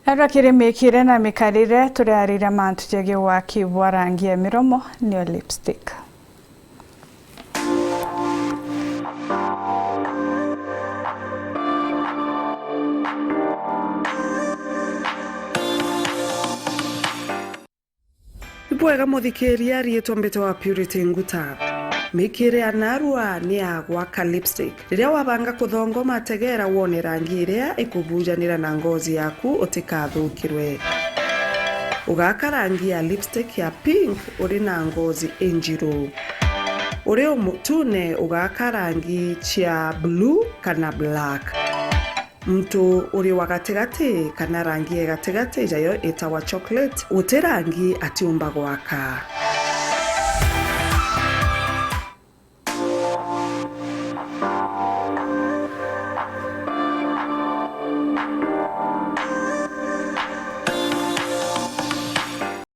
Kiri Mîîkîre Na Mîkarîre turarire mantu jege WAAKI bwa rangi ya MIROMO niyo lipstick. Ibwega muthikiria rietwa mbete wa Purity Nguta. Mîîkîre anarua ni ya GWAKA lipstick. Riria wabanga kuthongoma tegera wone rangi iria ikubujanira na ngozi yaku utikathukirwe. Ugaka rangi ya lipstick ya pink uri na ngozi injiru. Uri umutune ugaka rangi chia blue kana black. Mtu uri wa gatigati kana rangi ya gatigati jayo itawa chocolate uti rangi atiumba gwaka.